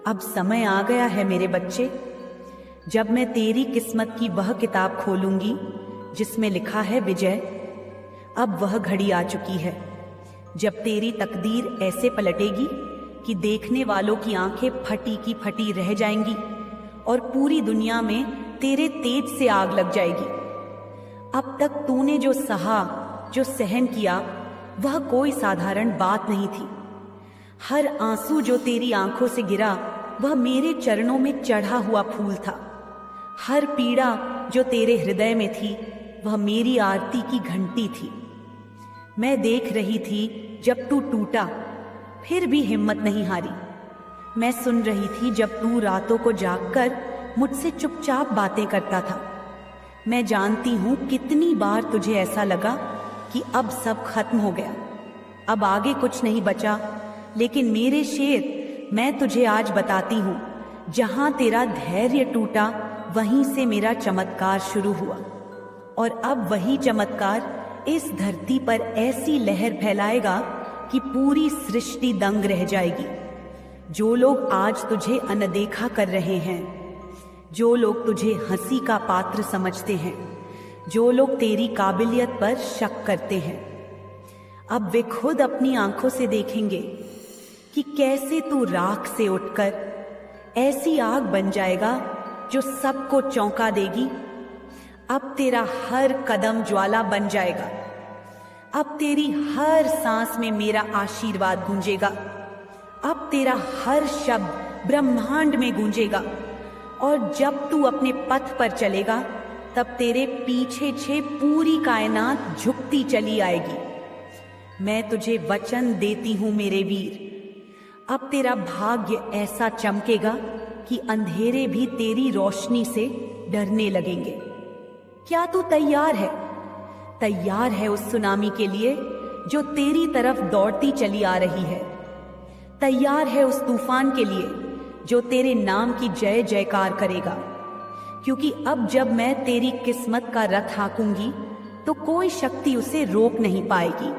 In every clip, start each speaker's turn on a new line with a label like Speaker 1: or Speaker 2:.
Speaker 1: अब समय आ गया है मेरे बच्चे, जब मैं तेरी किस्मत की वह किताब खोलूंगी जिसमें लिखा है विजय। अब वह घड़ी आ चुकी है जब तेरी तकदीर ऐसे पलटेगी कि देखने वालों की आंखें फटी की फटी रह जाएंगी और पूरी दुनिया में तेरे तेज से आग लग जाएगी। अब तक तूने जो सहा, जो सहन किया, वह कोई साधारण बात नहीं थी। हर आंसू जो तेरी आंखों से गिरा वह मेरे चरणों में चढ़ा हुआ फूल था। हर पीड़ा जो तेरे हृदय में थी वह मेरी आरती की घंटी थी। मैं देख रही थी जब तू टूटा, फिर भी हिम्मत नहीं हारी। मैं सुन रही थी जब तू रातों को जागकर मुझसे चुपचाप बातें करता था। मैं जानती हूँ कितनी बार तुझे ऐसा लगा कि अब सब खत्म हो गया, अब आगे कुछ नहीं बचा। लेकिन मेरे शेर, मैं तुझे आज बताती हूँ, जहाँ तेरा धैर्य टूटा वहीं से मेरा चमत्कार शुरू हुआ। और अब वही चमत्कार इस धरती पर ऐसी लहर फैलाएगा कि पूरी सृष्टि दंग रह जाएगी। जो लोग आज तुझे अनदेखा कर रहे हैं, जो लोग तुझे हंसी का पात्र समझते हैं, जो लोग तेरी काबिलियत पर शक करते हैं, अब वे खुद अपनी आंखों से देखेंगे कि कैसे तू राख से उठकर ऐसी आग बन जाएगा जो सबको चौंका देगी। अब तेरा हर कदम ज्वाला बन जाएगा। अब तेरी हर सांस में मेरा आशीर्वाद गूंजेगा। अब तेरा हर शब्द ब्रह्मांड में गूंजेगा। और जब तू अपने पथ पर चलेगा तब तेरे पीछे पूरी कायनात झुकती चली आएगी। मैं तुझे वचन देती हूँ मेरे वीर, अब तेरा भाग्य ऐसा चमकेगा कि अंधेरे भी तेरी रोशनी से डरने लगेंगे। क्या तू तैयार है? तैयार है उस सुनामी के लिए जो तेरी तरफ दौड़ती चली आ रही है? तैयार है उस तूफान के लिए जो तेरे नाम की जय जयकार करेगा? क्योंकि अब जब मैं तेरी किस्मत का रथ हाँकूंगी तो कोई शक्ति उसे रोक नहीं पाएगी।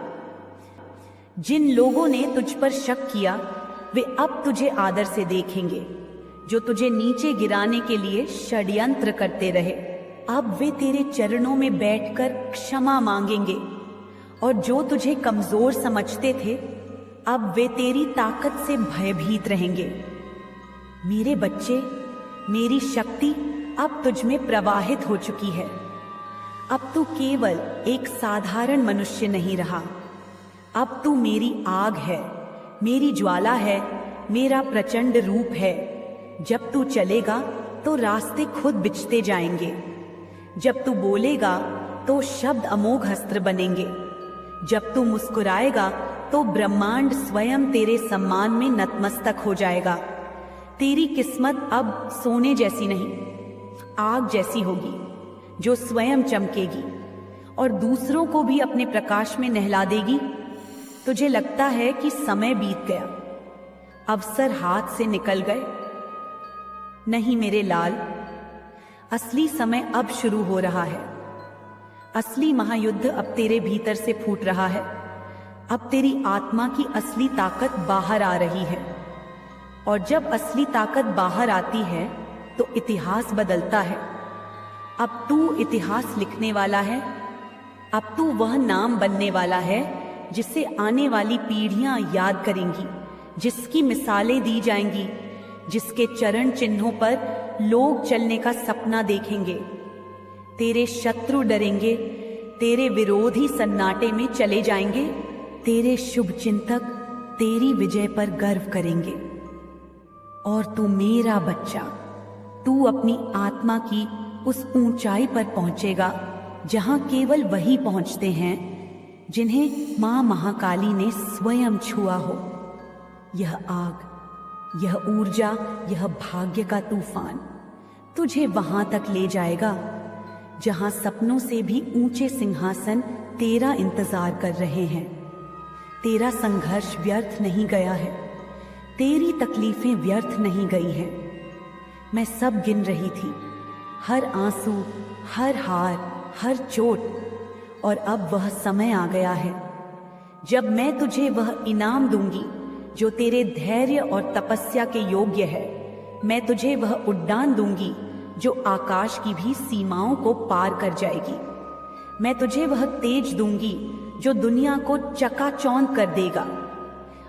Speaker 1: जिन लोगों ने तुझ पर शक किया वे अब तुझे आदर से देखेंगे। जो तुझे नीचे गिराने के लिए षड्यंत्र करते रहे, अब वे तेरे चरणों में बैठकर क्षमा मांगेंगे। और जो तुझे कमजोर समझते थे, अब वे तेरी ताकत से भयभीत रहेंगे। मेरे बच्चे, मेरी शक्ति अब तुझ में प्रवाहित हो चुकी है। अब तू केवल एक साधारण मनुष्य नहीं रहा, अब तू मेरी आग है, मेरी ज्वाला है, मेरा प्रचंड रूप है। जब तू चलेगा तो रास्ते खुद बिछते जाएंगे। जब तू बोलेगा तो शब्द अमोघ अस्त्र बनेंगे। जब तू मुस्कुराएगा तो ब्रह्मांड स्वयं तेरे सम्मान में नतमस्तक हो जाएगा। तेरी किस्मत अब सोने जैसी नहीं, आग जैसी होगी जो स्वयं चमकेगी और दूसरों को भी अपने प्रकाश में नहला देगी। तुझे लगता है कि समय बीत गया, अवसर हाथ से निकल गए? नहीं मेरे लाल, असली समय अब शुरू हो रहा है। असली महायुद्ध अब तेरे भीतर से फूट रहा है। अब तेरी आत्मा की असली ताकत बाहर आ रही है। और जब असली ताकत बाहर आती है तो इतिहास बदलता है। अब तू इतिहास लिखने वाला है। अब तू वह नाम बनने वाला है जिसे आने वाली पीढ़ियां याद करेंगी, जिसकी मिसालें दी जाएंगी, जिसके चरण चिन्हों पर लोग चलने का सपना देखेंगे। तेरे शत्रु डरेंगे, तेरे विरोधी सन्नाटे में चले जाएंगे, तेरे शुभ चिंतक तेरी विजय पर गर्व करेंगे। और तू मेरा बच्चा, तू अपनी आत्मा की उस ऊंचाई पर पहुंचेगा जहां केवल वही पहुंचते हैं जिन्हें मां महाकाली ने स्वयं छुआ हो। यह आग, यह ऊर्जा, यह भाग्य का तूफान तुझे वहां तक ले जाएगा जहां सपनों से भी ऊंचे सिंहासन तेरा इंतजार कर रहे हैं। तेरा संघर्ष व्यर्थ नहीं गया है, तेरी तकलीफें व्यर्थ नहीं गई हैं। मैं सब गिन रही थी, हर आंसू, हर हार, हर चोट। और अब वह समय आ गया है जब मैं तुझे वह इनाम दूंगी जो तेरे धैर्य और तपस्या के योग्य है। मैं तुझे वह उड़ान दूंगी जो आकाश की भी सीमाओं को पार कर जाएगी। मैं तुझे वह तेज दूंगी जो दुनिया को चकाचौंध कर देगा।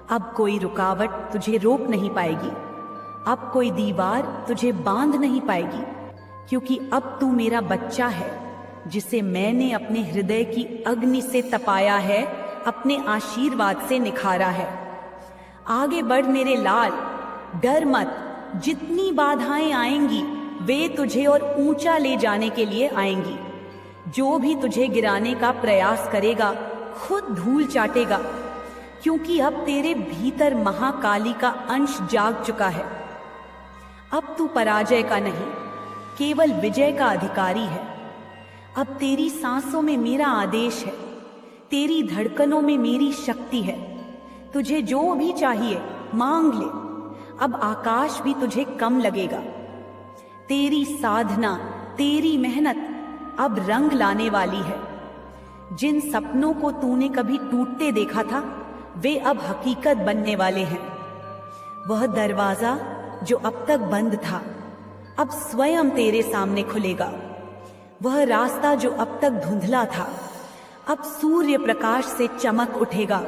Speaker 1: अब कोई रुकावट तुझे रोक नहीं पाएगी, अब कोई दीवार तुझे बांध नहीं पाएगी, क्योंकि अब तू मेरा बच्चा है जिसे मैंने अपने हृदय की अग्नि से तपाया है, अपने आशीर्वाद से निखारा है। आगे बढ़ मेरे लाल, डर मत। जितनी बाधाएं आएंगी वे तुझे और ऊंचा ले जाने के लिए आएंगी। जो भी तुझे गिराने का प्रयास करेगा खुद धूल चाटेगा, क्योंकि अब तेरे भीतर महाकाली का अंश जाग चुका है। अब तू पराजय का नहीं, केवल विजय का अधिकारी है। अब तेरी सांसों में मेरा आदेश है, तेरी धड़कनों में मेरी शक्ति है। तुझे जो भी चाहिए मांग ले, अब आकाश भी तुझे कम लगेगा। तेरी साधना, तेरी मेहनत अब रंग लाने वाली है। जिन सपनों को तूने कभी टूटते देखा था वे अब हकीकत बनने वाले हैं। वह दरवाजा जो अब तक बंद था अब स्वयं तेरे सामने खुलेगा। वह रास्ता जो अब तक धुंधला था अब सूर्य प्रकाश से चमक उठेगा।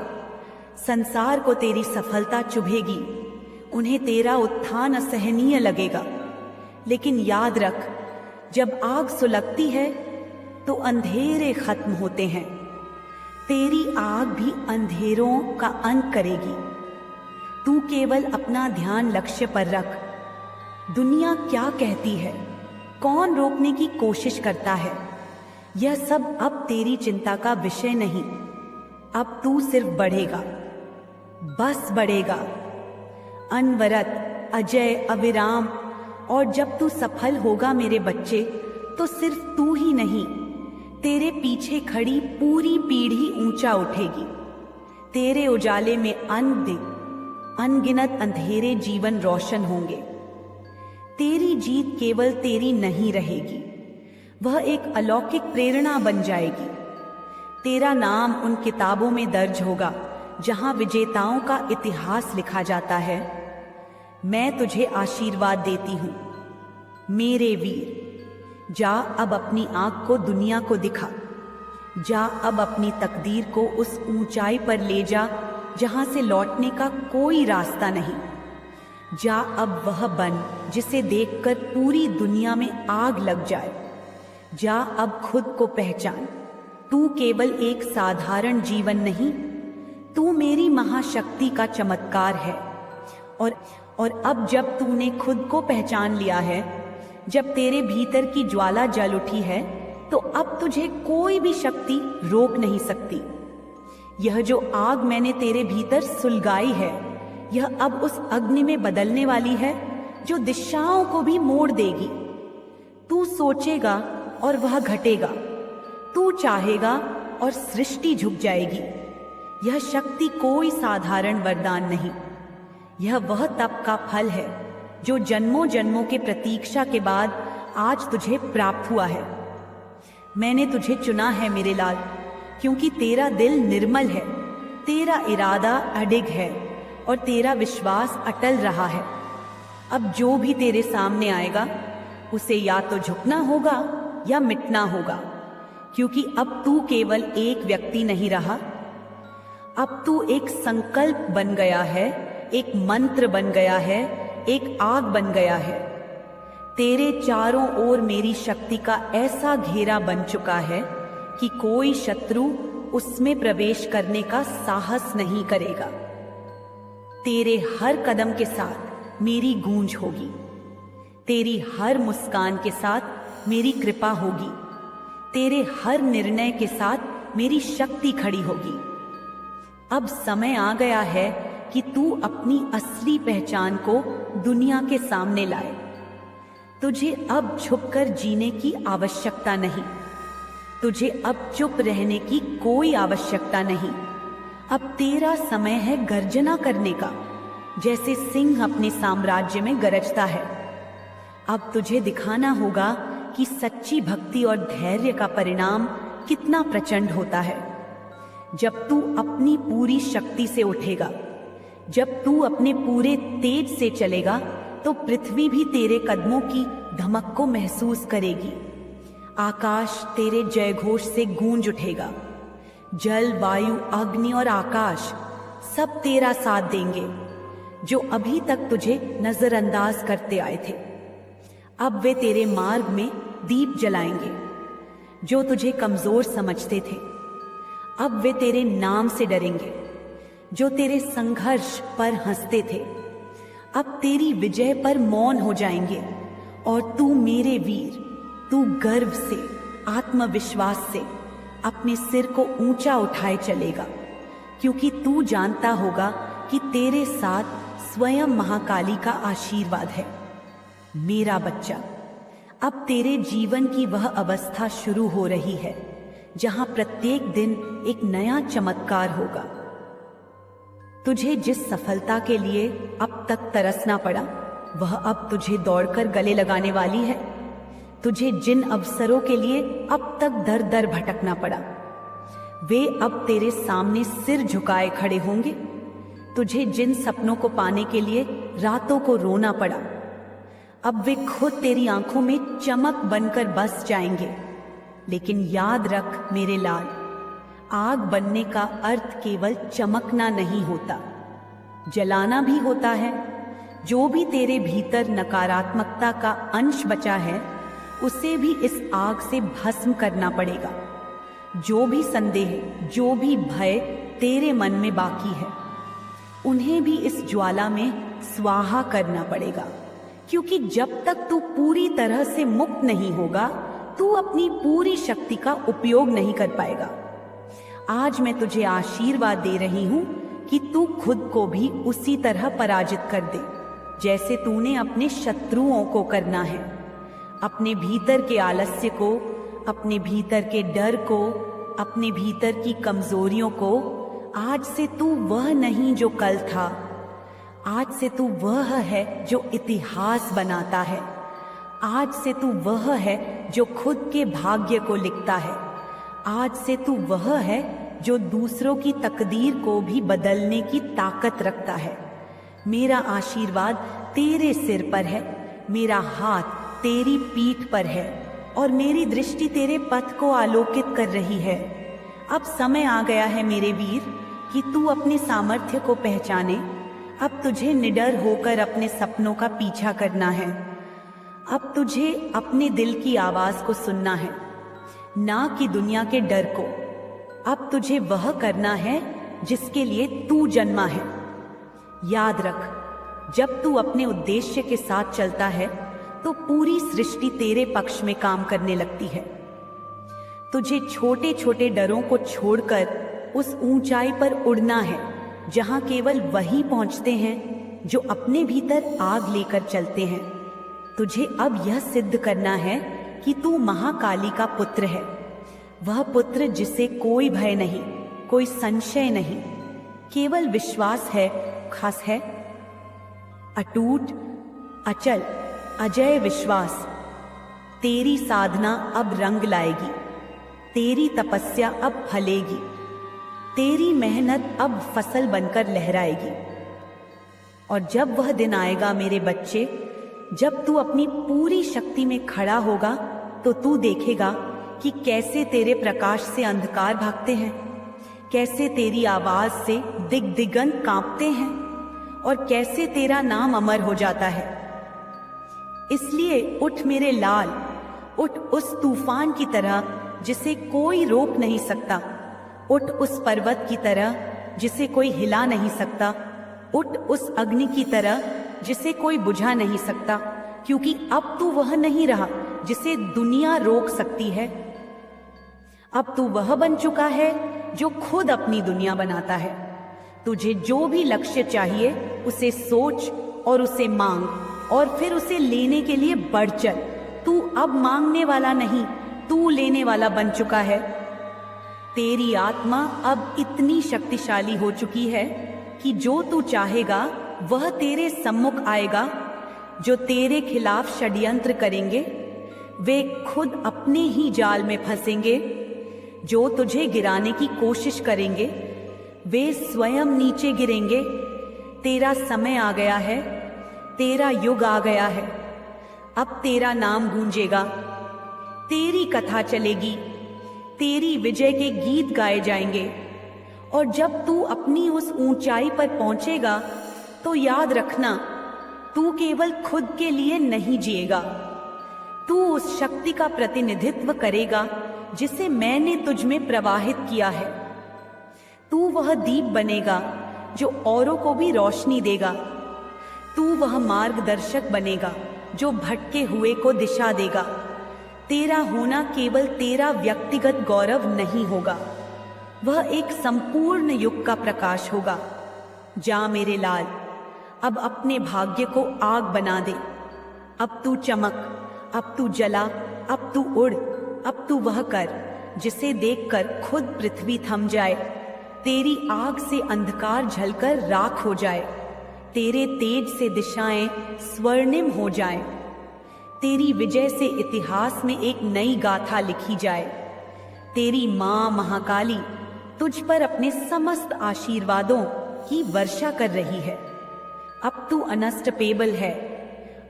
Speaker 1: संसार को तेरी सफलता चुभेगी, उन्हें तेरा उत्थान असहनीय लगेगा। लेकिन याद रख, जब आग सुलगती है तो अंधेरे खत्म होते हैं। तेरी आग भी अंधेरों का अंत करेगी। तू केवल अपना ध्यान लक्ष्य पर रख। दुनिया क्या कहती है, कौन रोकने की कोशिश करता है, यह सब अब तेरी चिंता का विषय नहीं। अब तू सिर्फ बढ़ेगा, बस बढ़ेगा, अनवरत, अजय, अविराम। और जब तू सफल होगा मेरे बच्चे, तो सिर्फ तू ही नहीं, तेरे पीछे खड़ी पूरी पीढ़ी ऊंचा उठेगी। तेरे उजाले में अनगिनत अंधेरे जीवन रोशन होंगे। तेरी जीत केवल तेरी नहीं रहेगी, वह एक अलौकिक प्रेरणा बन जाएगी। तेरा नाम उन किताबों में दर्ज होगा जहां विजेताओं का इतिहास लिखा जाता है। मैं तुझे आशीर्वाद देती हूं मेरे वीर। जा अब अपनी आंख को दुनिया को दिखा। जा अब अपनी तकदीर को उस ऊंचाई पर ले जा जहां से लौटने का कोई रास्ता नहीं। जा अब वह बन जिसे देखकर पूरी दुनिया में आग लग जाए। जा अब खुद को पहचान। तू केवल एक साधारण जीवन नहीं, तू मेरी महाशक्ति का चमत्कार है। और अब जब तूने खुद को पहचान लिया है, जब तेरे भीतर की ज्वाला जल उठी है, तो अब तुझे कोई भी शक्ति रोक नहीं सकती। यह जो आग मैंने तेरे भीतर सुलगाई है, यह अब उस अग्नि में बदलने वाली है जो दिशाओं को भी मोड़ देगी। तू सोचेगा और वह घटेगा, तू चाहेगा और सृष्टि झुक जाएगी। यह शक्ति कोई साधारण वरदान नहीं, यह वह तप का फल है जो जन्मों जन्मों के प्रतीक्षा के बाद आज तुझे प्राप्त हुआ है। मैंने तुझे चुना है मेरे लाल, क्योंकि तेरा दिल निर्मल है, तेरा इरादा अडिग है और तेरा विश्वास अटल रहा है। अब जो भी तेरे सामने आएगा उसे या तो झुकना होगा या मिटना होगा, क्योंकि अब तू केवल एक व्यक्ति नहीं रहा, अब तू एक संकल्प बन गया है, एक मंत्र बन गया है, एक आग बन गया है। तेरे चारों ओर मेरी शक्ति का ऐसा घेरा बन चुका है कि कोई शत्रु उसमें प्रवेश करने का साहस नहीं करेगा। तेरे हर कदम के साथ मेरी गूंज होगी, तेरी हर मुस्कान के साथ मेरी कृपा होगी, तेरे हर निर्णय के साथ मेरी शक्ति खड़ी होगी। अब समय आ गया है कि तू अपनी असली पहचान को दुनिया के सामने लाए। तुझे अब छुपकर जीने की आवश्यकता नहीं, तुझे अब चुप रहने की कोई आवश्यकता नहीं। अब तेरा समय है गर्जना करने का, जैसे सिंह अपने साम्राज्य में गरजता है। अब तुझे दिखाना होगा कि सच्ची भक्ति और धैर्य का परिणाम कितना प्रचंड होता है। जब तू अपनी पूरी शक्ति से उठेगा, जब तू अपने पूरे तेज से चलेगा, तो पृथ्वी भी तेरे कदमों की धमक को महसूस करेगी। आकाश तेरे जयघोष से गूंज उठेगा। जल, वायु, अग्नि और आकाश सब तेरा साथ देंगे। जो अभी तक तुझे नजरअंदाज करते आए थे, अब वे तेरे मार्ग में दीप जलाएंगे। जो तुझे कमजोर समझते थे, अब वे तेरे नाम से डरेंगे। जो तेरे संघर्ष पर हंसते थे, अब तेरी विजय पर मौन हो जाएंगे। और तू मेरे वीर, तू गर्व से, आत्मविश्वास से अपने सिर को ऊंचा उठाए चलेगा, क्योंकि तू जानता होगा कि तेरे साथ स्वयं महाकाली का आशीर्वाद है। मेरा बच्चा, अब तेरे जीवन की वह अवस्था शुरू हो रही है जहां प्रत्येक दिन एक नया चमत्कार होगा। तुझे जिस सफलता के लिए अब तक तरसना पड़ा, वह अब तुझे दौड़कर गले लगाने वाली है। तुझे जिन अवसरों के लिए अब तक दर दर भटकना पड़ा, वे अब तेरे सामने सिर झुकाए खड़े होंगे। तुझे जिन सपनों को पाने के लिए रातों को रोना पड़ा, अब वे खुद तेरी आंखों में चमक बनकर बस जाएंगे। लेकिन याद रख मेरे लाल, आग बनने का अर्थ केवल चमकना नहीं होता, जलाना भी होता है। जो भी तेरे भीतर नकारात्मकता का अंश बचा है, उसे भी इस आग से भस्म करना पड़ेगा। जो भी संदेह, जो भी भय तेरे मन में बाकी है, उन्हें भी इस ज्वाला में स्वाहा करना पड़ेगा। क्योंकि जब तक तू पूरी तरह से मुक्त नहीं होगा, तू अपनी पूरी शक्ति का उपयोग नहीं कर पाएगा। आज मैं तुझे आशीर्वाद दे रही हूं कि तू खुद को भी उसी तरह पराजित कर दे जैसे तूने अपने शत्रुओं को करना है। अपने भीतर के आलस्य को, अपने भीतर के डर को, अपने भीतर की कमजोरियों को, आज से तू वह नहीं जो कल था। आज से तू वह है जो इतिहास बनाता है। आज से तू वह है जो खुद के भाग्य को लिखता है। आज से तू वह है जो दूसरों की तकदीर को भी बदलने की ताकत रखता है। मेरा आशीर्वाद तेरे सिर पर है, मेरा हाथ तेरी पीठ पर है और मेरी दृष्टि तेरे पथ को आलोकित कर रही है। अब समय आ गया है मेरे वीर कि तू अपने सामर्थ्य को पहचाने। अब तुझे निडर होकर अपने सपनों का पीछा करना है। अब तुझे अपने दिल की आवाज को सुनना है, ना कि दुनिया के डर को। अब तुझे वह करना है जिसके लिए तू जन्मा है। याद रख, जब तू अपने उद्देश्य के साथ चलता है तो पूरी सृष्टि तेरे पक्ष में काम करने लगती है। तुझे छोटे छोटे डरों को छोड़कर उस ऊंचाई पर उड़ना है जहां केवल वही पहुंचते हैं जो अपने भीतर आग लेकर चलते हैं। तुझे अब यह सिद्ध करना है कि तू महाकाली का पुत्र है, वह पुत्र जिसे कोई भय नहीं, कोई संशय नहीं, केवल विश्वास है, खास है, अटूट, अचल, अजय विश्वास। तेरी साधना अब रंग लाएगी, तेरी तपस्या अब फलेगी, तेरी मेहनत अब फसल बनकर लहराएगी। और जब वह दिन आएगा मेरे बच्चे, जब तू अपनी पूरी शक्ति में खड़ा होगा, तो तू देखेगा कि कैसे तेरे प्रकाश से अंधकार भागते हैं, कैसे तेरी आवाज से दिग्दिगंत कांपते हैं और कैसे तेरा नाम अमर हो जाता है। इसलिए उठ मेरे लाल, उठ उस तूफान की तरह जिसे कोई रोक नहीं सकता। उठ उस पर्वत की तरह जिसे कोई हिला नहीं सकता। उठ उस अग्नि की तरह जिसे कोई बुझा नहीं सकता, क्योंकि अब तू वह नहीं रहा जिसे दुनिया रोक सकती है। अब तू वह बन चुका है जो खुद अपनी दुनिया बनाता है। तुझे जो भी लक्ष्य चाहिए उसे सोच और उसे मांग और फिर उसे लेने के लिए बढ़ चल। तू अब मांगने वाला नहीं, तू लेने वाला बन चुका है। तेरी आत्मा अब इतनी शक्तिशाली हो चुकी है कि जो तू चाहेगा वह तेरे सम्मुख आएगा। जो तेरे खिलाफ षड्यंत्र करेंगे वे खुद अपने ही जाल में फंसेंगे। जो तुझे गिराने की कोशिश करेंगे वे स्वयं नीचे गिरेंगे। तेरा समय आ गया है, तेरा युग आ गया है। अब तेरा नाम गूंजेगा, तेरी कथा चलेगी, तेरी विजय के गीत गाए जाएंगे। और जब तू अपनी उस ऊंचाई पर पहुंचेगा तो याद रखना, तू केवल खुद के लिए नहीं जिएगा, तू उस शक्ति का प्रतिनिधित्व करेगा जिसे मैंने तुझ में प्रवाहित किया है। तू वह दीप बनेगा जो औरों को भी रोशनी देगा। तू वह मार्गदर्शक बनेगा जो भटके हुए को दिशा देगा। तेरा होना केवल तेरा व्यक्तिगत गौरव नहीं होगा, वह एक संपूर्ण युग का प्रकाश होगा। जा मेरे लाल, अब अपने भाग्य को आग बना दे। अब तू चमक, अब तू जला, अब तू उड़, अब तू वह कर जिसे देखकर खुद पृथ्वी थम जाए। तेरी आग से अंधकार झलकर राख हो जाए, तेरे तेज से दिशाएं स्वर्णिम हो जाएं। तेरी विजय से इतिहास में एक नई गाथा लिखी जाए। तेरी मां महाकाली तुझ पर अपने समस्त आशीर्वादों की वर्षा कर रही है। अब तू अनस्टपेबल है,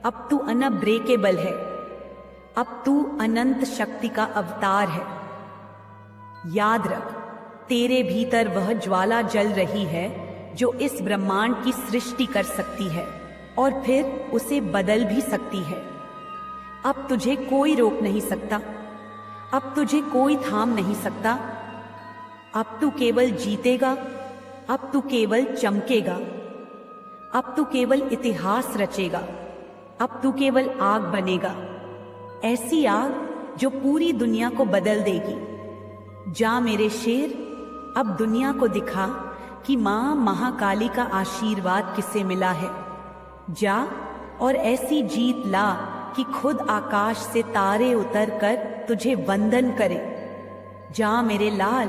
Speaker 1: अब तू अनब्रेकेबल है, अब तू अनंत शक्ति का अवतार है। याद रख, तेरे भीतर वह ज्वाला जल रही है जो इस ब्रह्मांड की सृष्टि कर सकती है और फिर उसे बदल भी सकती है। अब तुझे कोई रोक नहीं सकता, अब तुझे कोई थाम नहीं सकता। अब तू केवल जीतेगा, अब तू केवल चमकेगा, अब तू केवल इतिहास रचेगा, अब तू केवल आग बनेगा, ऐसी आग जो पूरी दुनिया को बदल देगी। जा मेरे शेर, अब दुनिया को दिखा कि मां महाकाली का आशीर्वाद किसे मिला है। जा और ऐसी जीत ला कि खुद आकाश से तारे उतर कर तुझे वंदन करे। जा मेरे लाल,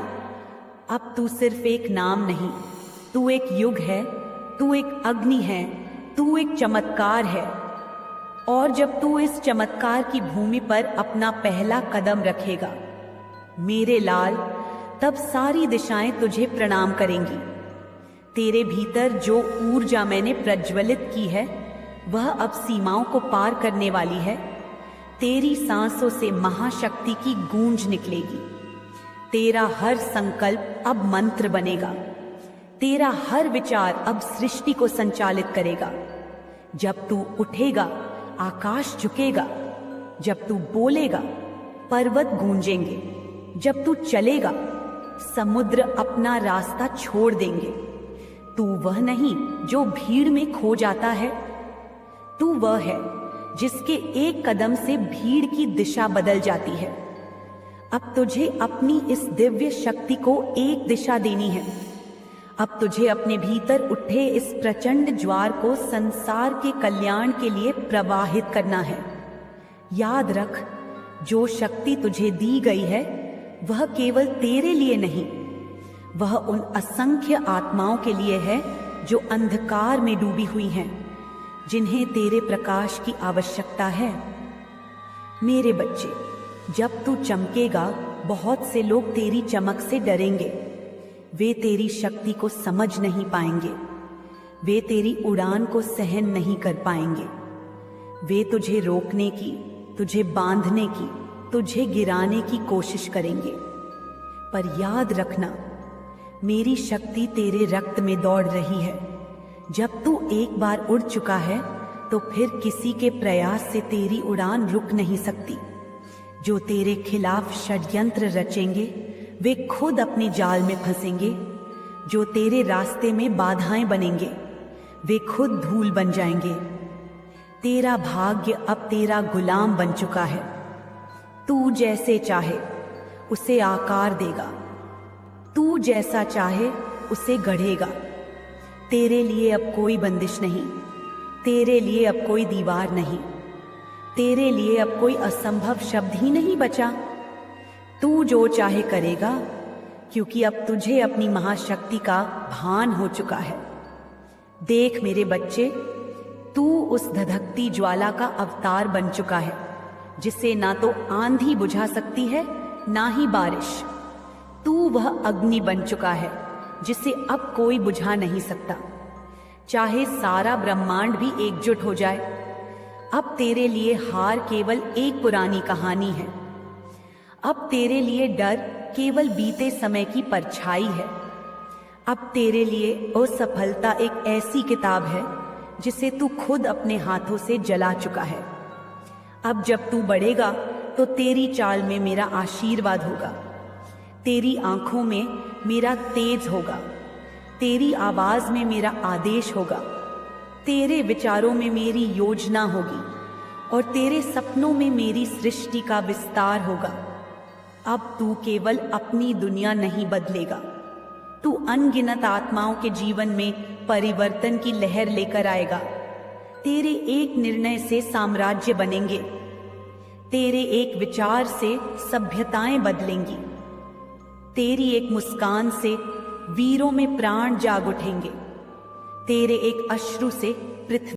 Speaker 1: अब तू सिर्फ एक नाम नहीं, तू एक युग है, तू एक अग्नि है, तू एक चमत्कार है। और जब तू इस चमत्कार की भूमि पर अपना पहला कदम रखेगा मेरे लाल, तब सारी दिशाएं तुझे प्रणाम करेंगी। तेरे भीतर जो ऊर्जा मैंने प्रज्वलित की है वह अब सीमाओं को पार करने वाली है। तेरी सांसों से महाशक्ति की गूंज निकलेगी। तेरा हर संकल्प अब मंत्र बनेगा, तेरा हर विचार अब सृष्टि को संचालित करेगा। जब तू उठेगा आकाश झुकेगा, जब तू बोलेगा पर्वत गूंजेंगे, जब तू चलेगा समुद्र अपना रास्ता छोड़ देंगे। तू वह नहीं जो भीड़ में खो जाता है, तू वह है जिसके एक कदम से भीड़ की दिशा बदल जाती है। अब तुझे अपनी इस दिव्य शक्ति को एक दिशा देनी है। अब तुझे अपने भीतर उठे इस प्रचंड ज्वार को संसार के कल्याण के लिए प्रवाहित करना है। याद रख, जो शक्ति तुझे दी गई है वह केवल तेरे लिए नहीं, वह उन असंख्य आत्माओं के लिए है जो अंधकार में डूबी हुई हैं, जिन्हें तेरे प्रकाश की आवश्यकता है। मेरे बच्चे, जब तू चमकेगा बहुत से लोग तेरी चमक से डरेंगे। वे तेरी शक्ति को समझ नहीं पाएंगे, वे तेरी उड़ान को सहन नहीं कर पाएंगे। वे तुझे रोकने की, तुझे बांधने की, तुझे गिराने की कोशिश करेंगे। पर याद रखना, मेरी शक्ति तेरे रक्त में दौड़ रही है। जब तू एक बार उड़ चुका है तो फिर किसी के प्रयास से तेरी उड़ान रुक नहीं सकती। जो तेरे खिलाफ षड्यंत्र रचेंगे वे खुद अपने जाल में फंसेंगे। जो तेरे रास्ते में बाधाएं बनेंगे वे खुद धूल बन जाएंगे। तेरा भाग्य अब तेरा गुलाम बन चुका है। तू जैसे चाहे उसे आकार देगा, तू जैसा चाहे उसे गढ़ेगा। तेरे लिए अब कोई बंदिश नहीं, तेरे लिए अब कोई दीवार नहीं, तेरे लिए अब कोई असंभव शब्द ही नहीं बचा। तू जो चाहे करेगा, क्योंकि अब तुझे अपनी महाशक्ति का भान हो चुका है। देख मेरे बच्चे, तू उस धधकती ज्वाला का अवतार बन चुका है, जिसे ना तो आंधी बुझा सकती है ना ही बारिश। तू वह अग्नि बन चुका है जिसे अब कोई बुझा नहीं सकता। चाहे सारा ब्रह्मांड भी एकजुट हो जाए। अब तेरे लिए हार केवल एक पुरानी कहानी है। अब तेरे लिए डर केवल बीते समय की परछाई है। अब तेरे लिए असफलता एक ऐसी किताब है जिसे तू खुद अपने हाथों से जला चुका है। अब जब तू बढ़ेगा तो तेरी चाल में मेरा आशीर्वाद होगा, तेरी आंखों में मेरा तेज होगा, तेरी आवाज में मेरा आदेश होगा, तेरे विचारों में मेरी योजना होगी और तेरे सपनों में मेरी सृष्टि का विस्तार होगा। अब तू केवल अपनी दुनिया नहीं बदलेगा, तू अनगिनत आत्माओं के जीवन में परिवर्तन की लहर लेकर आएगा। तेरे एक निर्णय से साम्राज्य बनेंगे, तेरे एक विचार से सभ्यताएं बदलेंगी, तेरी एक मुस्कान से वीरों में प्राण जाग उठेंगे, तेरे एक अश्रु से पृथ्वी